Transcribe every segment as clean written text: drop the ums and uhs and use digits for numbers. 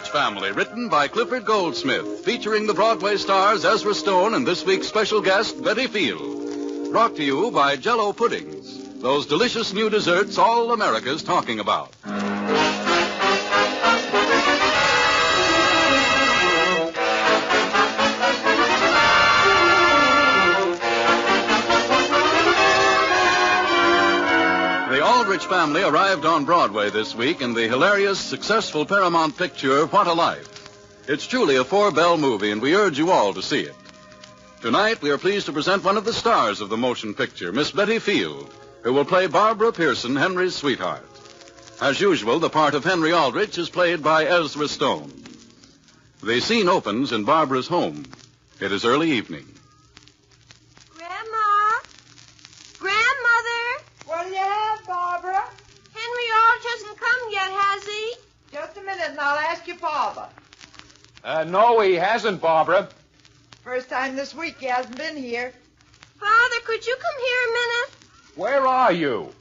Aldrich Family, written by Clifford Goldsmith, featuring the Broadway stars Ezra Stone and this week's special guest, Betty Field. Brought to you by Jell-O Puddings, those delicious new desserts all America's talking about. The Aldrich family arrived on Broadway this week in the hilarious, successful Paramount picture, What a Life. It's truly a four-bell movie, and we urge you all to see it. Tonight, we are pleased to present one of the stars of the motion picture, Miss Betty Field, who will play Barbara Pearson, Henry's sweetheart. As usual, the part of Henry Aldrich is played by Ezra Stone. The scene opens in Barbara's home. It is early evening. Barbara? Henry Aldrich hasn't come yet, has he? Just a minute, and I'll ask your father. No, he hasn't, Barbara. First time this week he hasn't been here. Father, could you come here a minute? Where are you?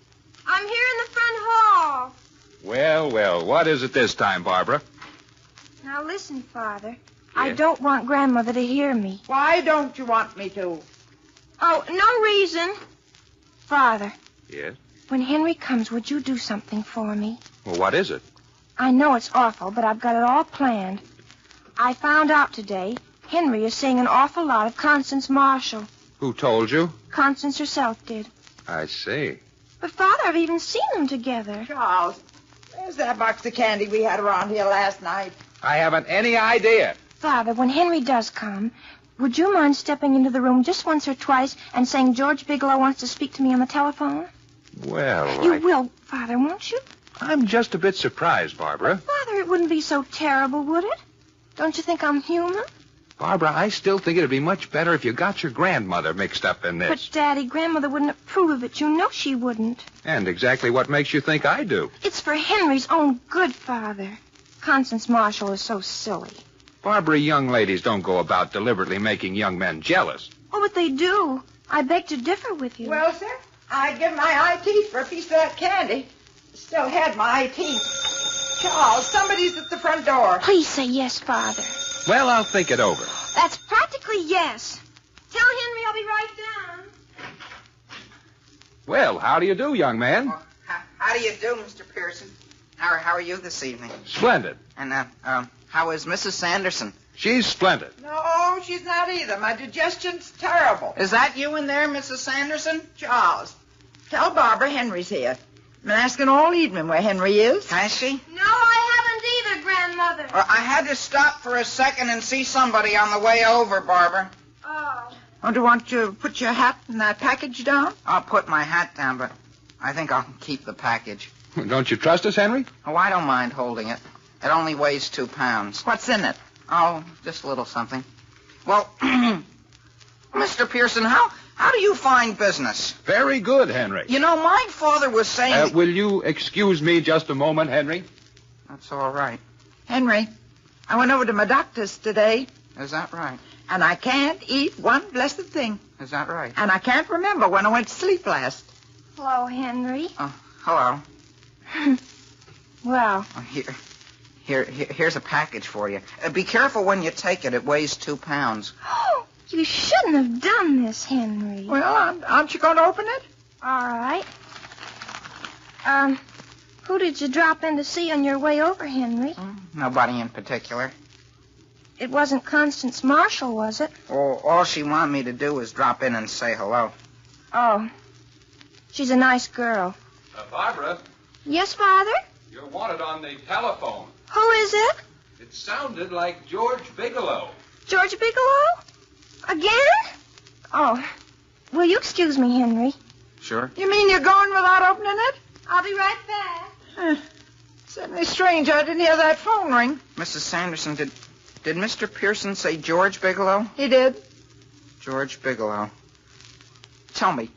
I'm here in the front hall. Well, what is it this time, Barbara? Now listen, Father. Yes? I don't want Grandmother to hear me. Why don't you want me to? Oh, no reason. Father. Yes? When Henry comes, would you do something for me? Well, what is it? I know it's awful, but I've got it all planned. I found out today Henry is seeing an awful lot of Constance Marshall. Who told you? Constance herself did. I see. But, Father, I've even seen them together. Charles, where's that box of candy we had around here last night? I haven't any idea. Father, when Henry does come, would you mind stepping into the room just once or twice and saying George Bigelow wants to speak to me on the telephone? Well, You will, Father, won't you? I'm just a bit surprised, Barbara. But, Father, it wouldn't be so terrible, would it? Don't you think I'm human? Barbara, I still think it'd be much better if you got your grandmother mixed up in this. But, Daddy, Grandmother wouldn't approve of it. You know she wouldn't. And exactly what makes you think I do? It's for Henry's own good, Father. Constance Marshall is so silly. Barbara, young ladies don't go about deliberately making young men jealous. Oh, but they do. I beg to differ with you. Well, sir, I'd give my eye teeth for a piece of that candy. Still had my eye teeth. Charles, somebody's at the front door. Please say yes, Father. Well, I'll think it over. That's practically yes. Tell Henry I'll be right down. Well, how do you do, young man? Well, how do you do, Mr. Pearson? How are you this evening? Splendid. And, how is Mrs. Sanderson? She's splendid. No, she's not either. My digestion's terrible. Is that you in there, Mrs. Sanderson? Charles, tell Barbara Henry's here. I've been asking all evening where Henry is. Has she? No, I haven't either, Grandmother. I had to stop for a second and see somebody on the way over, Barbara. Oh. Oh, do you want to put your hat in that package down? I'll put my hat down, but I think I'll keep the package. Don't you trust us, Henry? Oh, I don't mind holding it. It only weighs 2 pounds. What's in it? Oh, just a little something. Well, Mr. Pearson, how do you find business? Very good, Henry. You know, my father was saying... Will you excuse me just a moment, Henry? That's all right. Henry, I went over to my doctor's today. Is that right? And I can't eat one blessed thing. Is that right? And I can't remember when I went to sleep last. Hello, Henry. Oh, hello. Well. Oh, here's a package for you. Be careful when you take it. It weighs 2 pounds. Oh, you shouldn't have done this, Henry. Well, aren't you going to open it? All right. Who did you drop in to see on your way over, Henry? Nobody in particular. It wasn't Constance Marshall, was it? Oh, all she wanted me to do was drop in and say hello. Oh. She's a nice girl. Barbara? Yes, Father? You're wanted on the telephone. Who is it? It sounded like George Bigelow. George Bigelow? Again? Oh. Will you excuse me, Henry? Sure. You mean you're going without opening it? I'll be right back. Certainly strange. I didn't hear that phone ring. Mrs. Sanderson, did Mr. Pearson say George Bigelow? He did. George Bigelow. Tell me,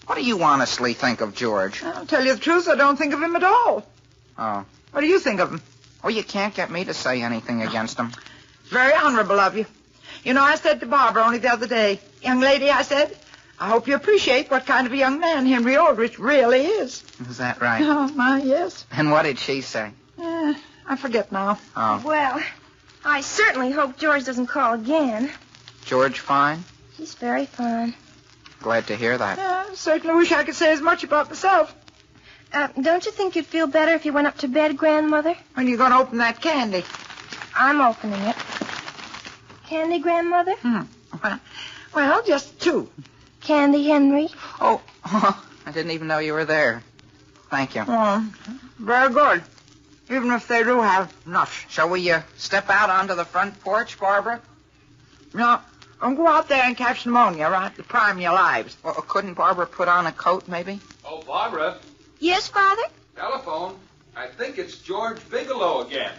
what do you honestly think of George? I'll tell you the truth, I don't think of him at all. Oh. What do you think of him? Oh, you can't get me to say anything against him. It's very honorable of you. You know, I said to Barbara only the other day, young lady, I said, I hope you appreciate what kind of a young man Henry Aldrich really is. Is that right? Oh, my, yes. And what did she say? I forget now. Oh. Well, I certainly hope George doesn't call again. George fine? He's very fine. Glad to hear that. I certainly wish I could say as much about myself. Don't you think you'd feel better if you went up to bed, Grandmother? When are you going to open that candy? I'm opening it. Candy, Grandmother? Well, just 2. Candy, Henry? Oh, I didn't even know you were there. Thank you. Oh, very good. Even if they do have nuts. Shall we step out onto the front porch, Barbara? No, don't go out there and catch pneumonia, right? To prime your lives. Well, couldn't Barbara put on a coat, maybe? Oh, Barbara, Yes, Father? telephone. I think it's George Bigelow again.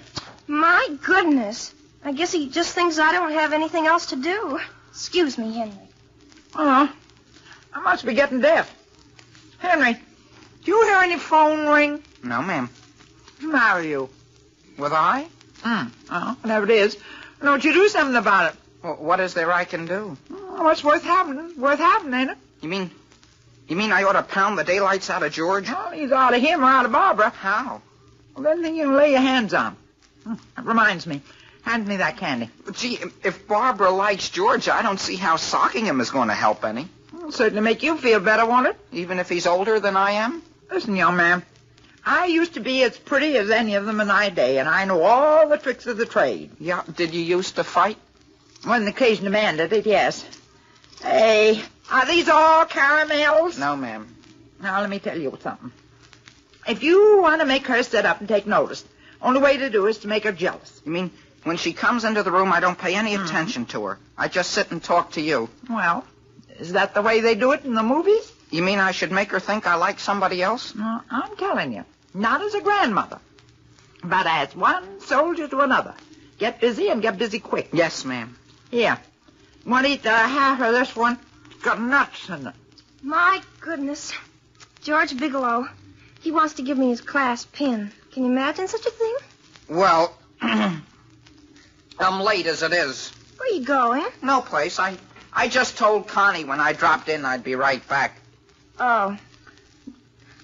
My goodness. I guess he just thinks I don't have anything else to do. Excuse me, Henry. Oh, I must be getting deaf. Henry, do you hear any phone ring? No, ma'am. What's the matter with you? With I? Oh, whatever it is. Why don't you do something about it? Well, what is there I can do? Oh, it's worth having. Worth having, ain't it? You mean I ought to pound the daylights out of George? Well, he's out of him or out of Barbara. How? Well, anything you can lay your hands on. That reminds me. Hand me that candy. Gee, if Barbara likes George, I don't see how socking him is going to help any. It'll certainly make you feel better, won't it? Even if he's older than I am? Listen, young man. I used to be as pretty as any of them in my day, and I know all the tricks of the trade. Yeah, did you used to fight? When the occasion demanded it, yes. Hey, are these all caramels? No, ma'am. Now, let me tell you something. If you want to make her sit up and take notice, only way to do is to make her jealous. You mean when she comes into the room, I don't pay any attention to her? I just sit and talk to you. Well, is that the way they do it in the movies? You mean I should make her think I like somebody else? No, I'm telling you. Not as a grandmother, but as one soldier to another. Get busy and get busy quick. Yes, ma'am. Here. Want to eat half of this one? It's got nuts in it. My goodness. George Bigelow. He wants to give me his class pin. Can you imagine such a thing? Well, I'm late as it is. Where are you going? No place. I just told Connie when I dropped in I'd be right back. Oh.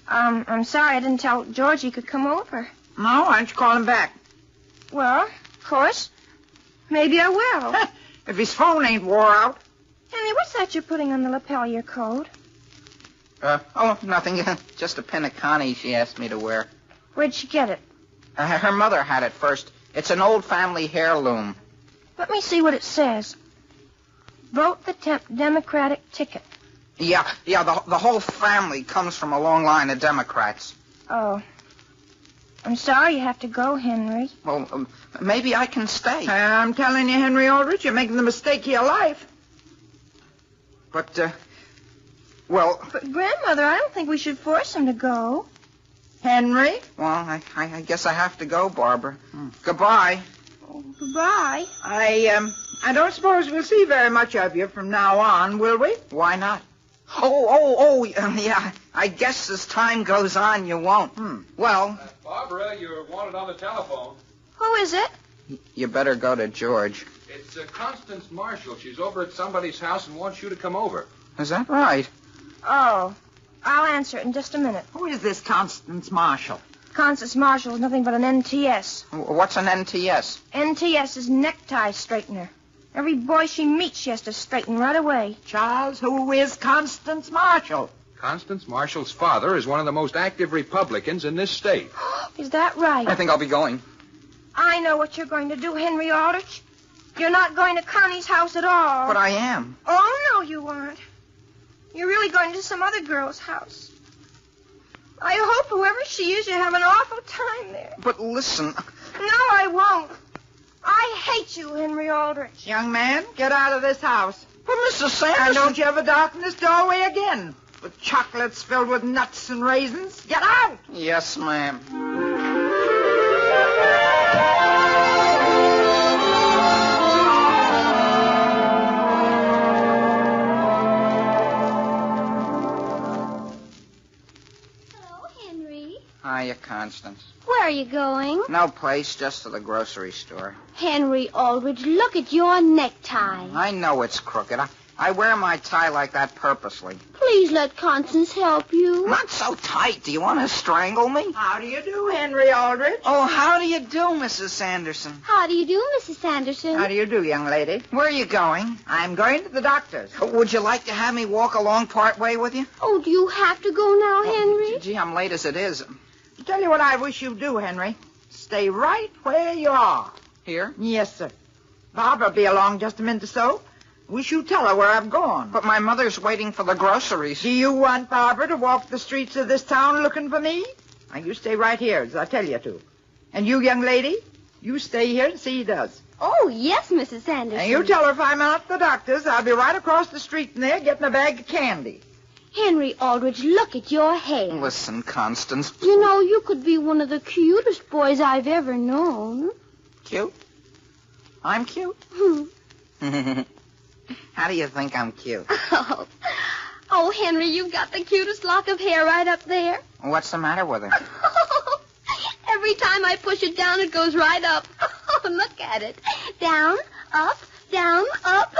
I'm sorry I didn't tell George he could come over. No, why don't you call him back? Well, of course. Maybe I will. If his phone ain't wore out. Henry, what's that you're putting on the lapel of your coat? Nothing. Just a pin of Connie she asked me to wear. Where'd she get it? Her mother had it first. It's an old family heirloom. Let me see what it says. Vote the Democratic ticket. Yeah, the whole family comes from a long line of Democrats. Oh. I'm sorry you have to go, Henry. Well, maybe I can stay. I'm telling you, Henry Aldrich, you're making the mistake of your life. But, well... But, Grandmother, I don't think we should force him to go. Henry? Well, I guess I have to go, Barbara. Goodbye. Oh, goodbye. I don't suppose we'll see very much of you from now on, will we? Why not? Yeah. I guess as time goes on, you won't. Well... Barbara, you're wanted on the telephone. Who is it? You better go to George. It's Constance Marshall. She's over at somebody's house and wants you to come over. Is that right? Oh. I'll answer it in just a minute. Who is this Constance Marshall? Constance Marshall is nothing but an NTS. What's an NTS? NTS is necktie straightener. Every boy she meets, she has to straighten right away. Charles, who is Constance Marshall? Constance Marshall's father is one of the most active Republicans in this state. Is that right? I think I'll be going. I know what you're going to do, Henry Aldrich. You're not going to Connie's house at all. But I am. Oh, no, you aren't. You're really going to some other girl's house. I hope whoever she is, you have an awful time there. But listen... No, I won't. I hate you, Henry Aldrich. Young man, get out of this house. But Mrs. Sanderson... And don't you ever darken this doorway again. With chocolates filled with nuts and raisins. Get out! Yes, ma'am. Hello, Henry. Hiya, Constance. Where are you going? No place, just to the grocery store. Henry Aldrich, look at your necktie. I know it's crooked. I wear my tie like that purposely. Please let Constance help you. Not so tight. Do you want to strangle me? How do you do, Henry Aldrich? Oh, how do you do, Mrs. Sanderson? How do you do, Mrs. Sanderson? How do you do, young lady? Where are you going? I'm going to the doctor's. Would you like to have me walk along part way with you? Oh, do you have to go now, Henry? Gee, I'm late as it is. Tell you what I wish you'd do, Henry. Stay right where you are. Here? Yes, sir. Barba'll be along just a minute or so. Wish you'd tell her where I've gone. But my mother's waiting for the groceries. Do you want Barbara to walk the streets of this town looking for me? Now, you stay right here, as I tell you to. And you, young lady, you stay here and see he does. Oh, yes, Mrs. Sanderson. And you tell her if I'm out at the doctor's, I'll be right across the street from there getting a bag of candy. Henry Aldrich, look at your hair. Listen, Constance. You know, you could be one of the cutest boys I've ever known. Cute? I'm cute? How do you think I'm cute? Oh, Henry, you've got the cutest lock of hair right up there. What's the matter with her? Every time I push it down, it goes right up. Look at it. Down, up, down, up.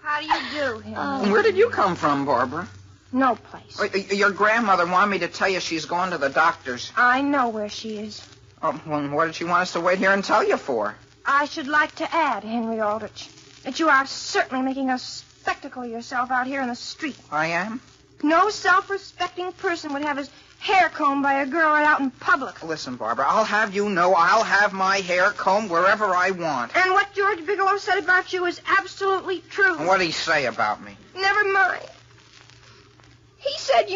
How do you do, Henry? Where did you come from, Barbara? No place. Your grandmother wanted me to tell you she's gone to the doctor's. I know where she is. Oh, well, what did she want us to wait here and tell you for? I should like to add, Henry Aldrich, that you are certainly making a spectacle of yourself out here in the street. I am? No self-respecting person would have his hair combed by a girl right out in public. Listen, Barbara, I'll have you know I'll have my hair combed wherever I want. And what George Bigelow said about you is absolutely true. And what'd he say about me? Never mind. He said,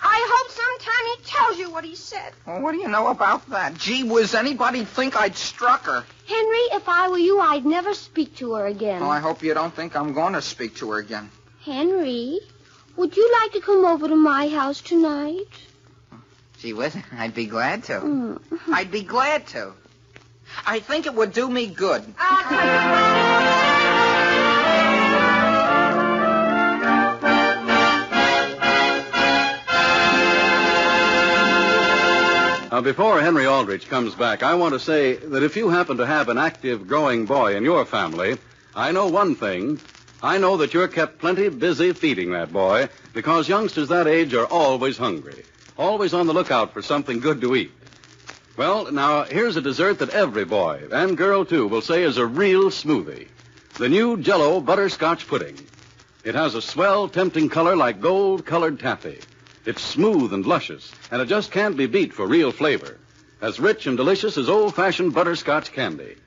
I hope sometime he tells you what he said. Well, what do you know about that? Gee whiz, anybody'd think I'd struck her. Henry, if I were you, I'd never speak to her again. Well, I hope you don't think I'm going to speak to her again. Henry, would you like to come over to my house tonight? Gee whiz, I'd be glad to. Mm. I'd be glad to. I think it would do me good. Now, before Henry Aldrich comes back, I want to say that if you happen to have an active, growing boy in your family, I know one thing. I know that you're kept plenty busy feeding that boy, because youngsters that age are always hungry, always on the lookout for something good to eat. Well, now, here's a dessert that every boy, and girl, too, will say is a real smoothie. The new Jell-O butterscotch pudding. It has a swell, tempting color like gold-colored taffy. It's smooth and luscious, and it just can't be beat for real flavor. As rich and delicious as old-fashioned butterscotch candy.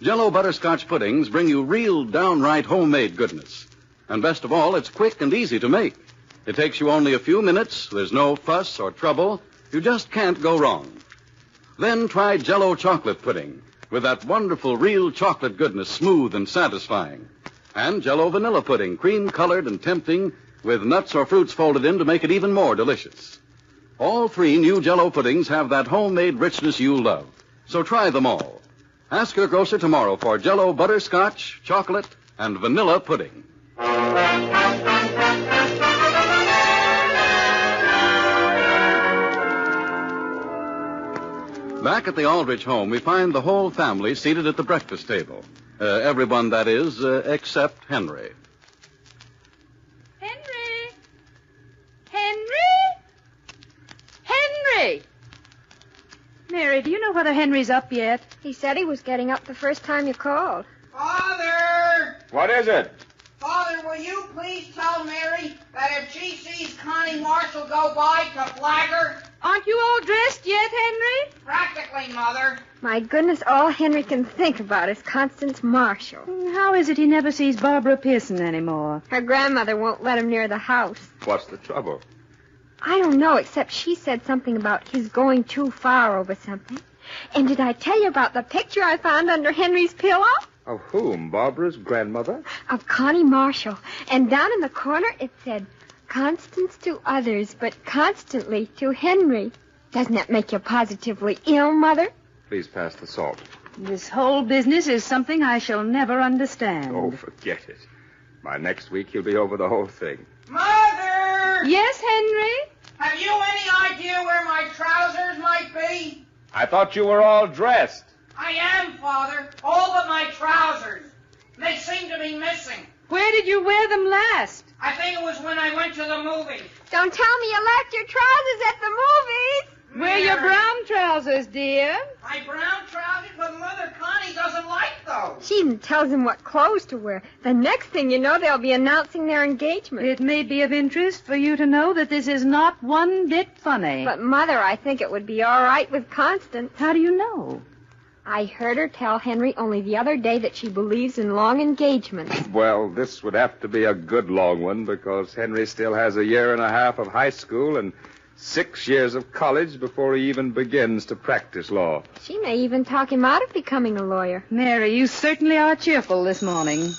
Jell-O butterscotch puddings bring you real, downright homemade goodness. And best of all, it's quick and easy to make. It takes you only a few minutes. There's no fuss or trouble. You just can't go wrong. Then try Jell-O chocolate pudding with that wonderful real chocolate goodness, smooth and satisfying. And Jell-O vanilla pudding, cream-colored and tempting, with nuts or fruits folded in to make it even more delicious. All three new Jell-O puddings have that homemade richness you love. So try them all. Ask your grocer tomorrow for Jell-O butterscotch, chocolate, and vanilla pudding. Back at the Aldrich home, we find the whole family seated at the breakfast table. Everyone, that is, except Henry. Henry! Mary, do you know whether Henry's up yet? He said he was getting up the first time you called. Father! What is it? Father, will you please tell Mary that if she sees Connie Marshall go by to flag her? Aren't you all dressed yet, Henry? Practically, Mother. My goodness, all Henry can think about is Constance Marshall. How is it he never sees Barbara Pearson anymore? Her grandmother won't let him near the house. What's the trouble? I don't know, except she said something about his going too far over something. And did I tell you about the picture I found under Henry's pillow? Of whom? Barbara's grandmother? Of Connie Marshall. And down in the corner it said, Constance to others, but constantly to Henry. Doesn't that make you positively ill, Mother? Please pass the salt. This whole business is something I shall never understand. Oh, forget it. By next week, he'll be over the whole thing. Mother! Yes, Henry? Have you any idea where my trousers might be? I thought you were all dressed. I am, Father. All but my trousers. They seem to be missing. Where did you wear them last? I think it was when I went to the movies. Don't tell me you left your trousers at the movies. Wear your brown trousers, dear. My brown trousers, but Mother Connie doesn't like those. She even tells him what clothes to wear. The next thing you know, they'll be announcing their engagement. It may be of interest for you to know that this is not one bit funny. But, Mother, I think it would be all right with Constance. How do you know? I heard her tell Henry only the other day that she believes in long engagements. Well, this would have to be a good long one because Henry still has a year and a half of high school and 6 years of college before he even begins to practice law. She may even talk him out of becoming a lawyer. Mary, you certainly are cheerful this morning.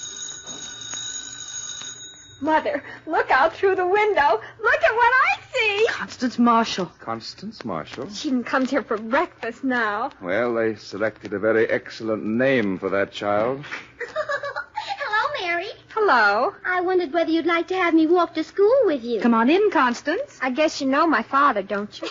Mother, look out through the window. Look at what I see. Constance Marshall. Constance Marshall? She even comes here for breakfast now. Well, they selected a very excellent name for that child. Hello, Mary. Hello. I wondered whether you'd like to have me walk to school with you. Come on in, Constance. I guess you know my father, don't you?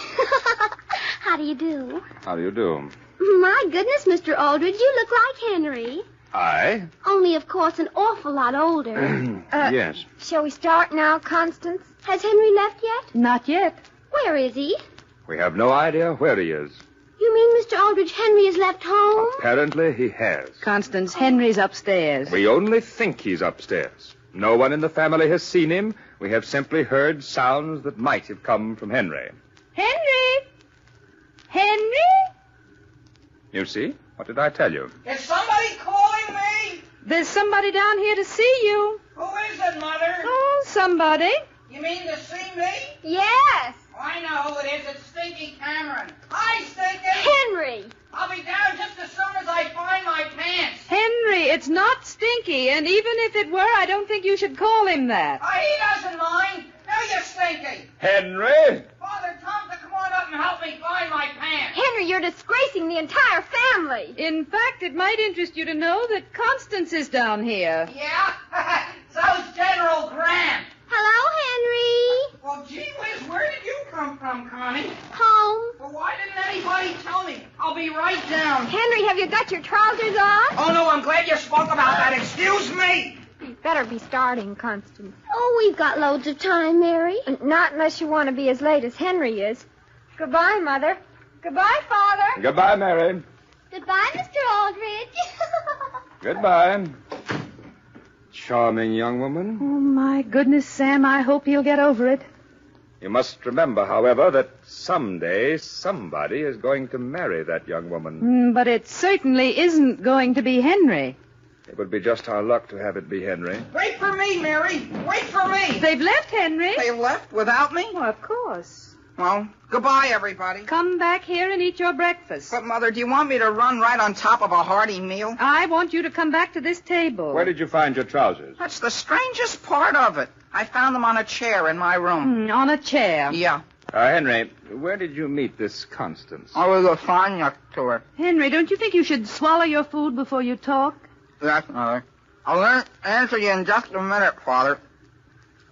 How do you do? How do you do? My goodness, Mr. Aldrich, you look like Henry. I? Only, of course, an awful lot older. Yes. Shall we start now, Constance? Has Henry left yet? Not yet. Where is he? We have no idea where he is. You mean, Mr. Aldrich, Henry has left home? Apparently he has. Constance, Henry's upstairs. We only think he's upstairs. No one in the family has seen him. We have simply heard sounds that might have come from Henry. Henry! Henry? You see? What did I tell you? Is somebody calling me? There's somebody down here to see you. Who is it, Mother? Oh, somebody. You mean to see me? Yes. Oh, I know who it is. It's Stinky Cameron. Hi, Stinky. Henry. I'll be down just as soon as I find my pants. Henry, it's not Stinky, and even if it were, I don't think you should call him that. He doesn't mind. Do you, Stinky? Henry! Father Tom, to come on up and help me find my pants. Henry, you're disgracing the entire family. In fact, it might interest you to know that Constance is down here. Yeah? So's General Grant. Hello, Henry. Well, gee whiz, where did you come from, Connie? Home. Well, why didn't anybody tell me? I'll be right down. Henry, have you got your trousers on? Oh, no, I'm glad you spoke about that. Excuse me. You'd better be starting, Constance. Oh, we've got loads of time, Mary. Not unless you want to be as late as Henry is. Goodbye, Mother. Goodbye, Father. Goodbye, Mary. Goodbye, Mr. Aldrich. Goodbye. Charming young woman. Oh, my goodness, Sam, I hope he'll get over it. You must remember, however, that someday somebody is going to marry that young woman. But it certainly isn't going to be Henry. It would be just our luck to have it be Henry. Wait for me, Mary. Wait for me. They've left Henry. They left without me? Oh, of course. Well, goodbye, everybody. Come back here and eat your breakfast. But, Mother, do you want me to run right on top of a hearty meal? I want you to come back to this table. Where did you find your trousers? That's the strangest part of it. I found them on a chair in my room. On a chair. Yeah. Henry, where did you meet this Constance? I was assigned to her. Henry, don't you think you should swallow your food before you talk? Yes, Mother. I'll answer you in just a minute, Father.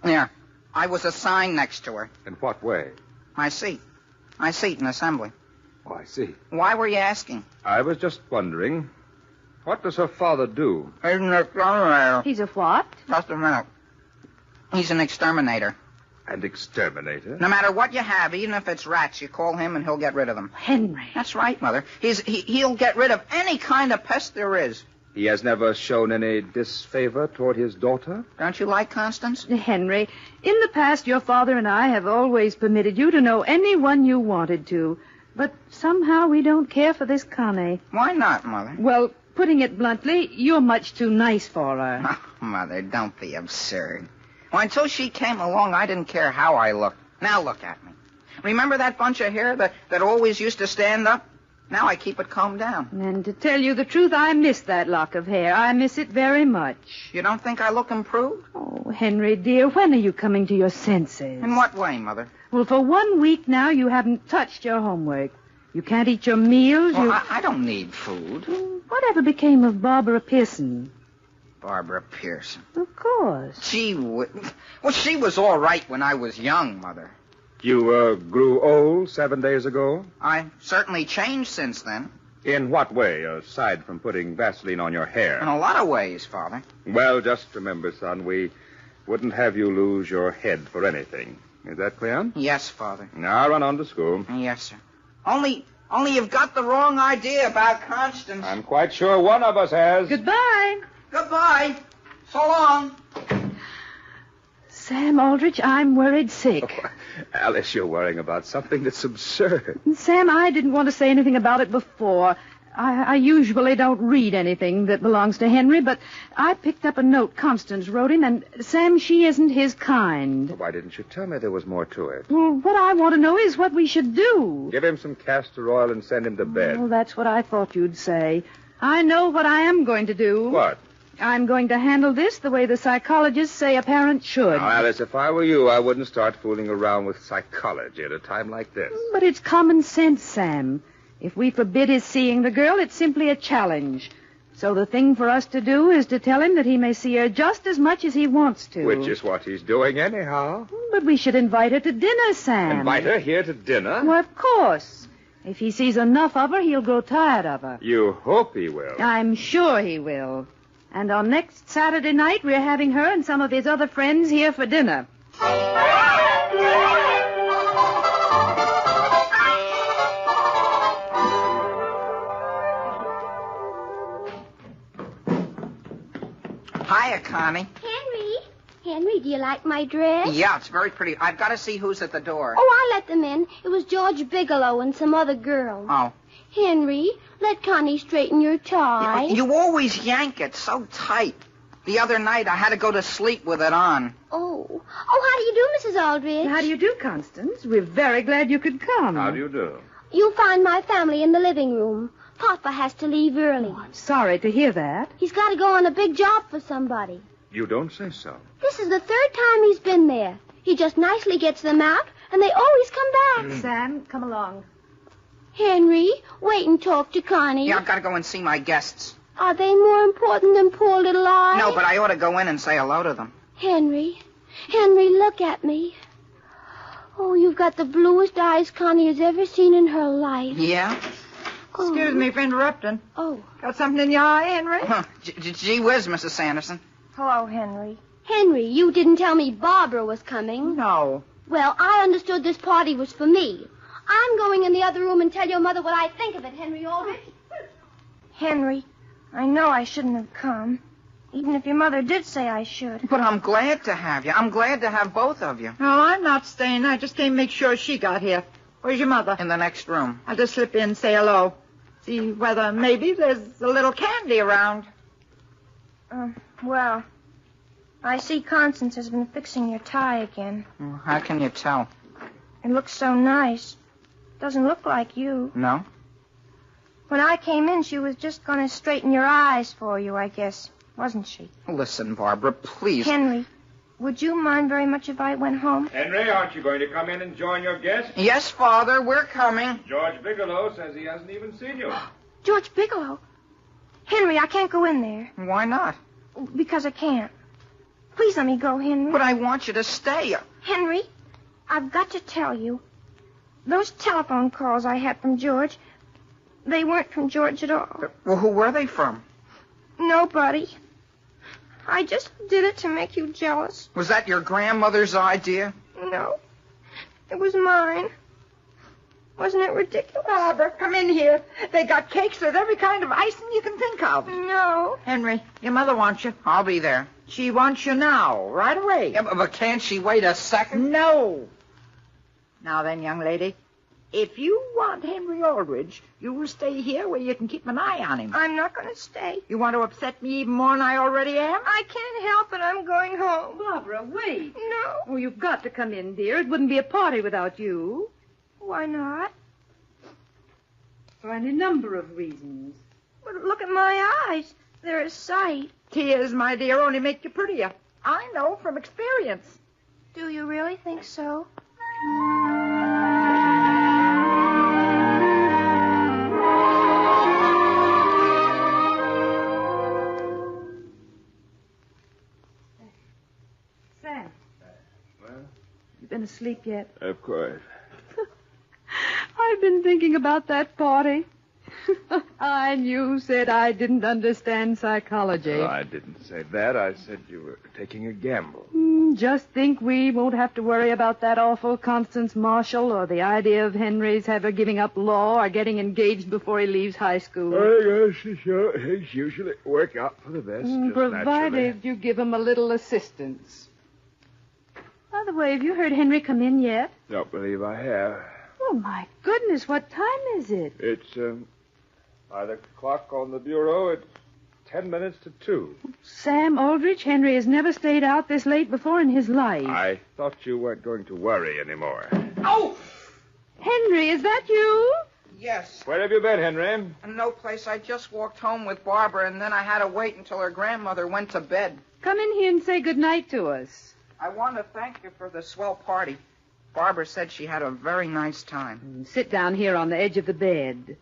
Yeah. I was assigned next to her. In what way? My seat. My seat in assembly. Oh, I see. Why were you asking? I was just wondering, what does her father do? He's an exterminator. He's a what? Just a minute. He's an exterminator. An exterminator? No matter what you have, even if it's rats, you call him and he'll get rid of them. Henry. That's right, Mother. He'll get rid of any kind of pest there is. He has never shown any disfavor toward his daughter? Don't you like Constance? Henry, in the past, your father and I have always permitted you to know anyone you wanted to. But somehow we don't care for this Connie. Why not, Mother? Well, putting it bluntly, you're much too nice for her. Oh, Mother, don't be absurd. Well, until she came along, I didn't care how I looked. Now look at me. Remember that bunch of hair that always used to stand up? Now I keep it combed down. And to tell you the truth, I miss that lock of hair. I miss it very much. You don't think I look improved? Oh, Henry, dear, when are you coming to your senses? In what way, Mother? Well, for 1 week now, you haven't touched your homework. You can't eat your meals. Well, I don't need food. Whatever became of Barbara Pearson? Barbara Pearson. Of course. Well, she was all right when I was young, Mother. You grew old 7 days ago? I certainly changed since then. In what way, aside from putting Vaseline on your hair? In a lot of ways, Father. Well, just remember, son, we wouldn't have you lose your head for anything. Is that clear? Yes, Father. Now run on to school. Yes, sir. Only you've got the wrong idea about Constance. I'm quite sure one of us has. Goodbye. Goodbye. So long. Sam Aldrich, I'm worried sick. Oh, Alice, you're worrying about something that's absurd. Sam, I didn't want to say anything about it before. I usually don't read anything that belongs to Henry, but I picked up a note Constance wrote him, and, Sam, she isn't his kind. Why didn't you tell me there was more to it? Well, what I want to know is what we should do. Give him some castor oil and send him to bed. Well, that's what I thought you'd say. I know what I am going to do. What? I'm going to handle this the way the psychologists say a parent should. Now, Alice, if I were you, I wouldn't start fooling around with psychology at a time like this. But it's common sense, Sam. If we forbid his seeing the girl, it's simply a challenge. So the thing for us to do is to tell him that he may see her just as much as he wants to. Which is what he's doing anyhow. But we should invite her to dinner, Sam. Invite her here to dinner? Well, of course. If he sees enough of her, he'll grow tired of her. You hope he will. I'm sure he will. And on next Saturday night, we're having her and some of his other friends here for dinner. Hiya, Connie. Henry, do you like my dress? Yeah, it's very pretty. I've got to see who's at the door. Oh, I let them in. It was George Bigelow and some other girl. Oh. Henry, let Connie straighten your tie. You always yank it so tight. The other night, I had to go to sleep with it on. Oh, how do you do, Mrs. Aldrich? How do you do, Constance? We're very glad you could come. How do you do? You'll find my family in the living room. Papa has to leave early. I'm sorry to hear that. He's got to go on a big job for somebody. You don't say so. This is the third time he's been there. He just nicely gets them out, and they always come back. Sam, come along. Henry, wait and talk to Connie. Yeah, I've got to go and see my guests. Are they more important than poor little I? No, but I ought to go in and say hello to them. Henry, look at me. Oh, you've got the bluest eyes Connie has ever seen in her life. Yeah? Oh. Excuse me for interrupting. Oh. Got something in your eye, Henry? Gee whiz, Mrs. Sanderson. Hello, Henry. Henry, you didn't tell me Barbara was coming. No. Well, I understood this party was for me. I'm going in the other room and tell your mother what I think of it, Henry Aldrich. Henry, I know I shouldn't have come, even if your mother did say I should. But I'm glad to have you. I'm glad to have both of you. No, I'm not staying. I just came to make sure she got here. Where's your mother? In the next room. I'll just slip in and say hello. See whether maybe there's a little candy around. Well, I see Constance has been fixing your tie again. How can you tell? It looks so nice. Doesn't look like you. No? When I came in, she was just going to straighten your eyes for you, I guess. Wasn't she? Listen, Barbara, please. Henry, would you mind very much if I went home? Henry, aren't you going to come in and join your guests? Yes, Father, we're coming. George Bigelow says he hasn't even seen you. George Bigelow? Henry, I can't go in there. Why not? Because I can't. Please let me go, Henry. But I want you to stay. Henry, I've got to tell you. Those telephone calls I had from George, they weren't from George at all. Well, who were they from? Nobody. I just did it to make you jealous. Was that your grandmother's idea? No. It was mine. Wasn't it ridiculous? Barbara, come in here. They got cakes with every kind of icing you can think of. No. Henry, your mother wants you. I'll be there. She wants you now, right away. Yeah, but can't she wait a second? No. Now then, young lady, if you want Henry Aldrich, you will stay here where you can keep an eye on him. I'm not going to stay. You want to upset me even more than I already am? I can't help it. I'm going home. Barbara, wait. No. Oh, you've got to come in, dear. It wouldn't be a party without you. Why not? For any number of reasons. But look at my eyes. They're a sight. Tears, my dear, only make you prettier. I know from experience. Do you really think so? Sam. You been asleep yet? Of course. I've been thinking about that party. And you said I didn't understand psychology. No, I didn't say that. I said you were taking a gamble. Just think we won't have to worry about that awful Constance Marshall or the idea of Henry's ever giving up law or getting engaged before he leaves high school. I guess sure. Things usually work out for the best. Just Provided naturally. you give him a little assistance. By the way, have you heard Henry come in yet? Don't believe I have. Oh, my goodness, what time is it? It's, by the clock on the bureau, it's 10 minutes to 2. Sam Aldrich, Henry has never stayed out this late before in his life. I thought you weren't going to worry anymore. Oh! Henry, is that you? Yes. Where have you been, Henry? No place. I just walked home with Barbara, and then I had to wait until her grandmother went to bed. Come in here and say good night to us. I want to thank you for the swell party. Barbara said she had a very nice time. Sit down here on the edge of the bed.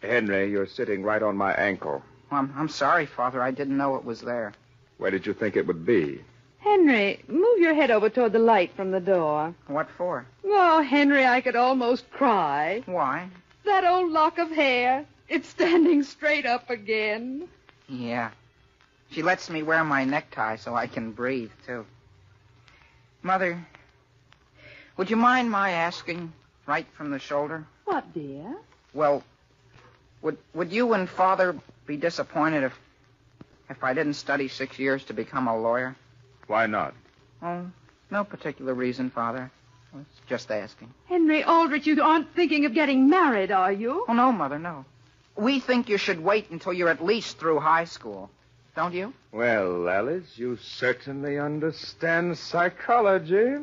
Henry, you're sitting right on my ankle. I'm sorry, Father. I didn't know it was there. Where did you think it would be? Henry, move your head over toward the light from the door. What for? Oh, Henry, I could almost cry. Why? That old lock of hair. It's standing straight up again. Yeah. She lets me wear my necktie so I can breathe, too. Mother, would you mind my asking right from the shoulder? What, dear? Well, would you and Father be disappointed if I didn't study 6 years to become a lawyer? Why not? Oh, no particular reason, Father. I was just asking. Henry Aldrich, you aren't thinking of getting married, are you? Oh, no, Mother, no. We think you should wait until you're at least through high school. Don't you? Well, Alice, you certainly understand psychology.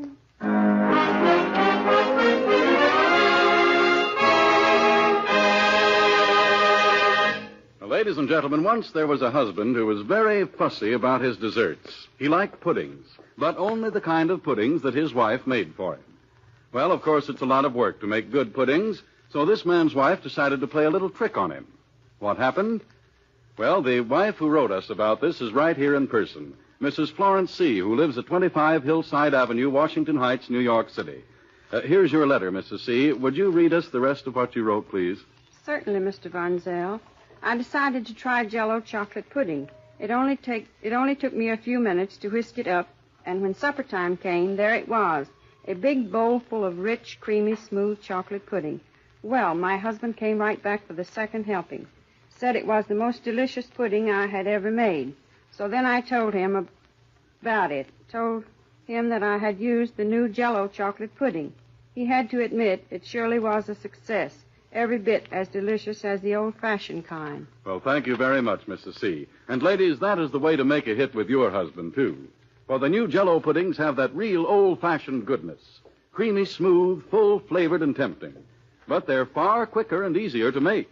Ladies and gentlemen, once there was a husband who was very fussy about his desserts. He liked puddings, but only the kind of puddings that his wife made for him. Well, of course, it's a lot of work to make good puddings, so this man's wife decided to play a little trick on him. What happened? Well, the wife who wrote us about this is right here in person, Mrs. Florence C., who lives at 25 Hillside Avenue, Washington Heights, New York City. Here's your letter, Mrs. C. Would you read us the rest of what you wrote, please? Certainly, Mr. Von Zell. I decided to try Jell-O chocolate pudding. It only took me a few minutes to whisk it up, and when supper time came, there it was, a big bowl full of rich, creamy, smooth chocolate pudding. Well, my husband came right back for the second helping. Said it was the most delicious pudding I had ever made. So then I told him about it. Told him that I had used the new Jell-O chocolate pudding. He had to admit it surely was a success, every bit as delicious as the old-fashioned kind. Well, thank you very much, Mrs. C. And ladies, that is the way to make a hit with your husband, too. For the new Jell-O puddings have that real old-fashioned goodness. Creamy, smooth, full-flavored, and tempting. But they're far quicker and easier to make.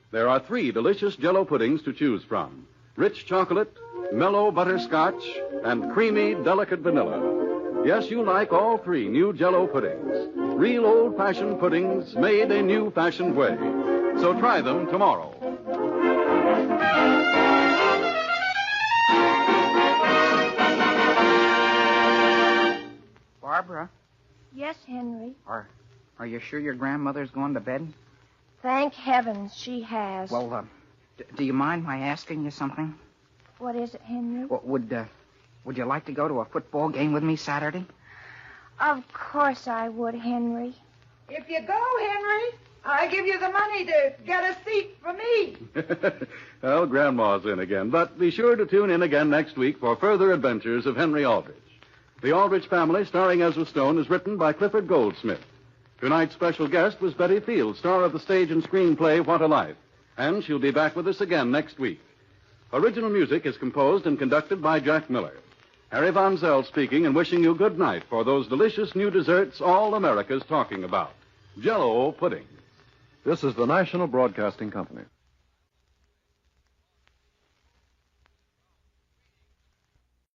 There are 3 delicious Jell-O puddings to choose from. Rich chocolate, mellow butterscotch, and creamy, delicate vanilla. Yes, you like all 3 new Jell-O puddings. Real old-fashioned puddings made a new-fashioned way. So try them tomorrow. Barbara, Yes, Henry. are you sure your grandmother's gone to bed? Thank heavens she has. Well, do you mind my asking you something? What is it, Henry? Well, would you like to go to a football game with me Saturday? Of course I would, Henry. If you go, Henry, I give you the money to get a seat for me. Well, Grandma's in again. But be sure to tune in again next week for further adventures of Henry Aldrich. The Aldrich Family, starring Ezra Stone, is written by Clifford Goldsmith. Tonight's special guest was Betty Field, star of the stage and screenplay What a Life. And she'll be back with us again next week. Original music is composed and conducted by Jack Miller. Harry Von Zell speaking and wishing you good night for those delicious new desserts all America's talking about. Jell-O pudding. This is the National Broadcasting Company.